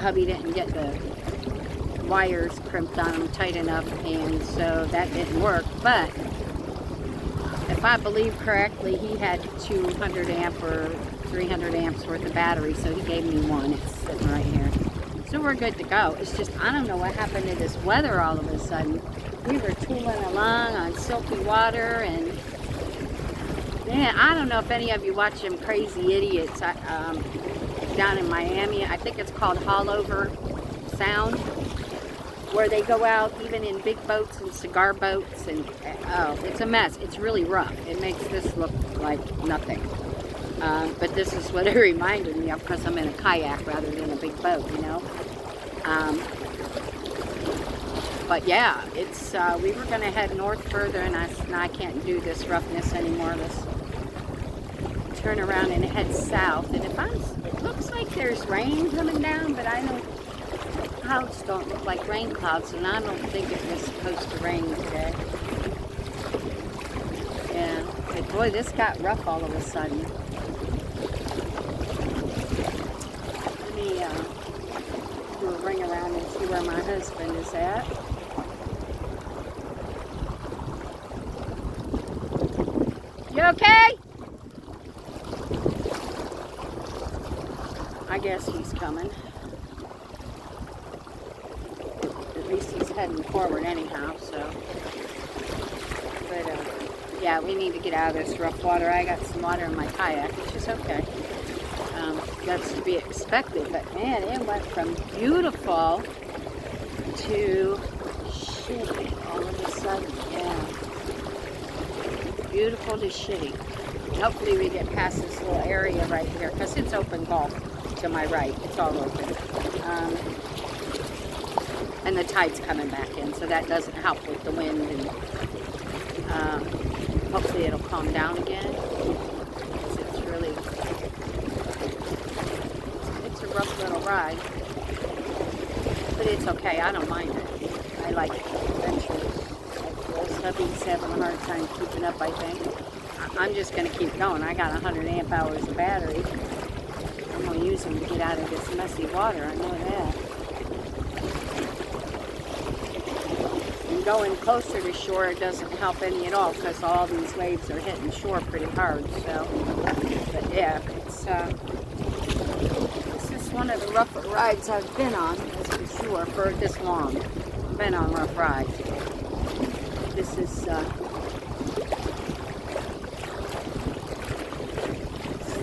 hubby didn't get the wires crimped on them tight enough, and so that didn't work. But if I believe correctly, he had 200 amp or 300 amps worth of battery, so he gave me one. It's sitting right here. So we're good to go. It's just, I don't know what happened to this weather all of a sudden. We were tooling along on silky water, and man, I don't know if any of you watch them Crazy Idiots down in Miami. I think it's called Haulover Sound, where they go out even in big boats and cigar boats, and oh, it's a mess. It's really rough. It makes this look like nothing. But this is what it reminded me of, because I'm in a kayak rather than a big boat, you know. But yeah, it's we were going to head north further, and I can't do this roughness anymore. Let's turn around and head south. And it looks like there's rain coming down, but I don't. Clouds don't look like rain clouds, and I don't think it was supposed to rain today. Yeah, but boy, this got rough all of a sudden. Let me do a ring around and see where my husband is at. You okay? I guess he's coming. At least he's heading forward anyhow, so. But, yeah, we need to get out of this rough water. I got some water in my kayak, which is okay. That's to be expected. But, man, it went from beautiful to shitty all of a sudden. Yeah. Beautiful to shitty. Hopefully we get past this little area right here, because it's open gulf to my right. It's all open. And the tide's coming back in, so that doesn't help with the wind. And hopefully it'll calm down again. It's really, it's a rough little ride. But it's okay. I don't mind it. I like adventures. This hubby's having a hard time keeping up, I think. I'm just going to keep going. I got 100 amp hours of battery. I'm going to use them to get out of this messy water. I know that. And going closer to shore, it doesn't help any at all, because all these waves are hitting shore pretty hard. So, but yeah, it's this is one of the rougher rides I've been on, that's for sure, for this long. I've been on rough rides. This is a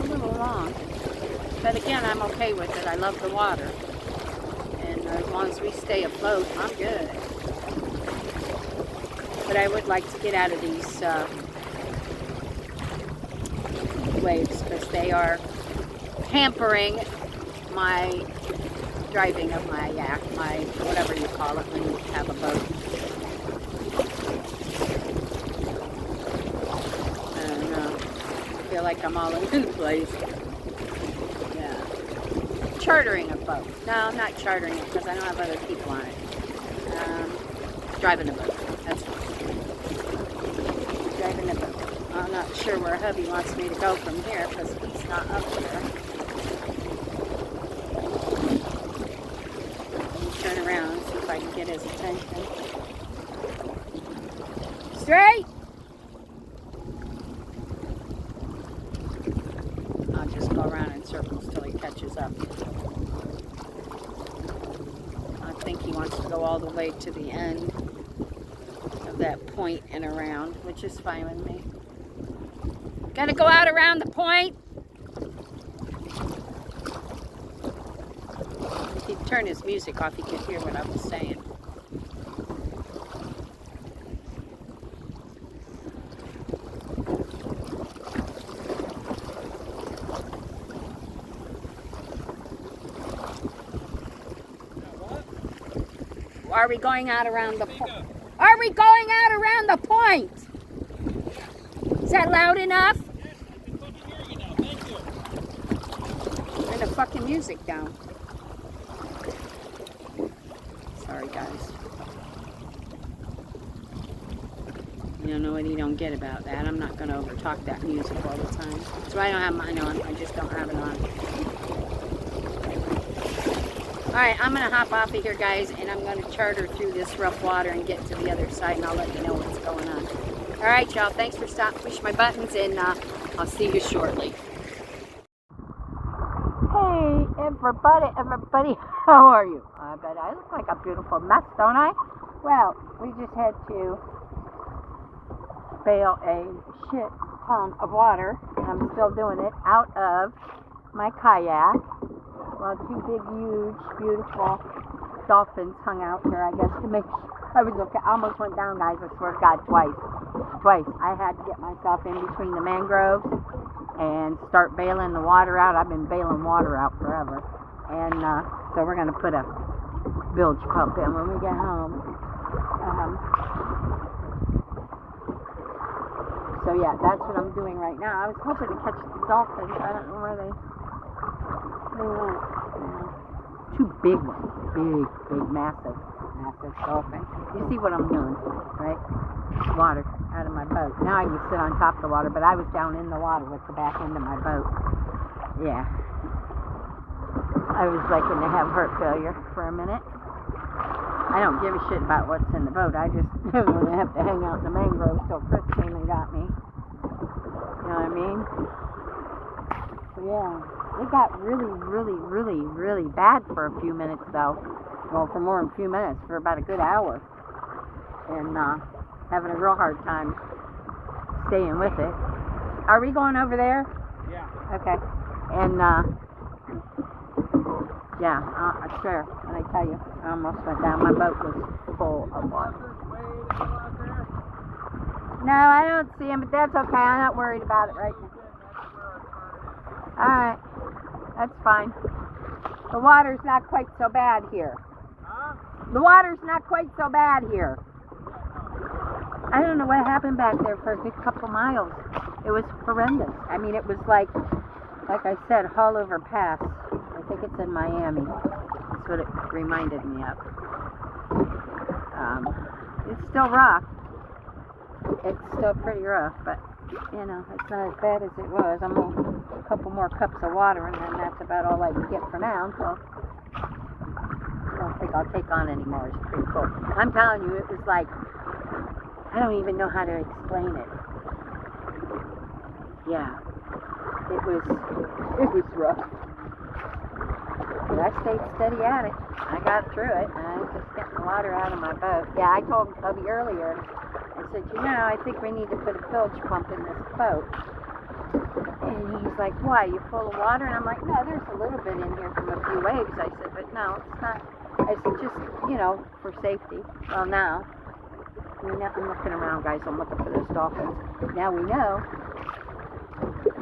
little long, but again, I'm okay with it. I love the water, and as long as we stay afloat, I'm good. But I would like to get out of these waves, because they are hampering my driving of my yak, my whatever you call it when you have a boat. I feel like I'm all over the place. Yeah. Chartering a boat. No, I'm not chartering it, because I don't have other people on it. Driving a boat. That's fine. Driving a boat. I'm not sure where hubby wants me to go from here, because he's not up here. Let me turn around and see if I can get his attention. Straight! Go around in circles till he catches up. I think he wants to go all the way to the end of that point and around, which is fine with me. Gotta go out around the point. If he'd turn his music off, he could hear what I was saying. Are we going out around the point? Are we going out around the point? Is that loud enough? Turn the fucking music down. Sorry, guys. You don't know what you don't get about that. I'm not going to overtalk that music all the time. That's why I don't have mine on. I just don't have it on. Alright, I'm going to hop off of here, guys, and I'm going to charter through this rough water and get to the other side, and I'll let you know what's going on. Alright, y'all, thanks for stopping, push my buttons, and I'll see you shortly. Hey, everybody, how are you? I bet I look like a beautiful mess, don't I? Well, we just had to bail a shit ton of water, and I'm still doing it, out of my kayak. Well, two big, huge, beautiful dolphins hung out here, I guess, to make sure I was okay. I almost went down, guys, I swear to God, twice. I had to get myself in between the mangroves and start bailing the water out. I've been bailing water out forever. And so we're going to put a bilge pump in when we get home. So yeah, that's what I'm doing right now. I was hoping to catch the dolphins. I don't know where they went. Two big ones. Big, massive dolphin. You see what I'm doing, right? Water out of my boat. Now I can sit on top of the water, but I was down in the water with the back end of my boat. Yeah. I was like going to have heart failure for a minute. I don't give a shit about what's in the boat. I just am going to have to hang out in the mangroves till Chris came and got me. You know what I mean? So yeah, it got really bad for a few minutes though. Well, for more than a few minutes, for about a good hour. And having a real hard time staying with it. Are we going over there? Yeah. Okay. And yeah, sure. When I tell you, I almost went down. My boat was full of water. No, I don't see him, but that's okay. I'm not worried about it right now. Alright. That's fine. The water's not quite so bad here. Huh? The water's not quite so bad here. I don't know what happened back there for a good couple miles. It was horrendous. I mean, it was like I said, all over pass. I think it's in Miami. That's what it reminded me of. It's still rough. It's still pretty rough, but, you know, it's not as bad as it was. I'm going to a couple more cups of water, and then that's about all I can get for now, so I don't think I'll take on anymore. It's pretty cool. I'm telling you, it was like, I don't even know how to explain it. Yeah. It was rough. But I stayed steady at it. I got through it. I was just getting the water out of my boat. Yeah, I told hubby earlier, I said, you know, I think we need to put a bilge pump in this boat. And he's like, why, you full of water? And I'm like, no, there's a little bit in here from a few waves. I said, but no, it's not. I said, just, you know, for safety. Well, now, I'm looking around, guys. I'm looking for those dolphins. Now we know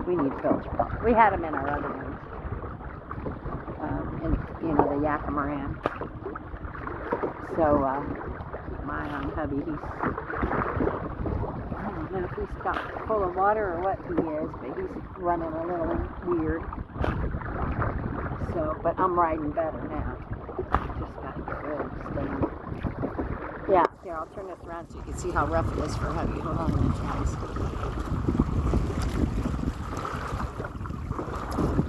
we need a bilge pump. We had them in our other ones. In, you know, the Yakamaran. So, keep my eye on hubby. I don't know if he's got full of water or what he is, but he's running a little weird. So, but I'm riding better now. Just got to get rid of this. Yeah, here, I'll turn this around so you can see how rough it is for hubby. Hold on a minute, guys.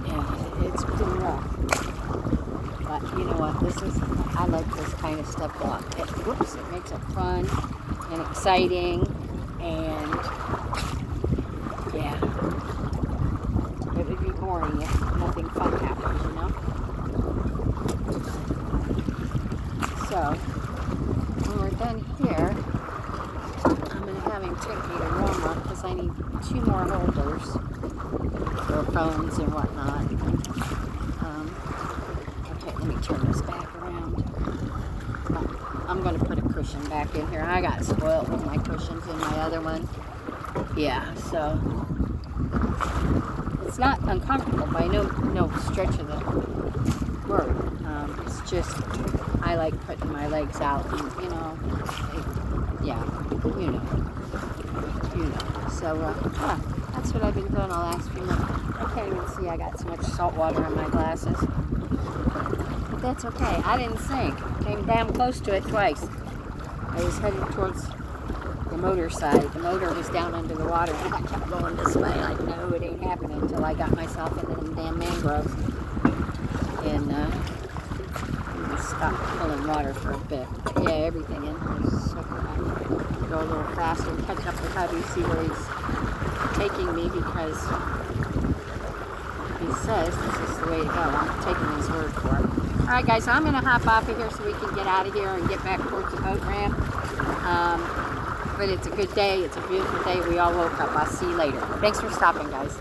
Yeah, it's pretty rough. But you know what, I like this kind of stuff a lot. It makes it fun and exciting, and yeah, it would be boring if nothing fun happens, you know? So, when we're done here, I'm going to have him take me to Walmart because I need 2 more holders for phones and whatnot. Let me turn this back around. I'm going to put a cushion back in here. I got spoiled with my cushions in my other one. Yeah, so it's not uncomfortable by no stretch of the word. It's just I like putting my legs out, and you know, yeah, you know. So that's what I've been doing the last few months. I can't even see. I got so much salt water in my glasses. But that's okay. I didn't sink. Came damn close to it twice. I was headed towards the motor side. The motor was down under the water, and I kept going this way. Like, no, it ain't happening until I got myself into them damn mangroves. And stop pulling water for a bit. But yeah, everything in here is so good. Go a little faster and catch up with hubby, see where he's taking me, because he says this is the way to go. I'm taking his word for it. All right, guys, I'm going to hop off of here so we can get out of here and get back towards the boat ramp. But it's a good day. It's a beautiful day. We all woke up. I'll see you later. Thanks for stopping, guys.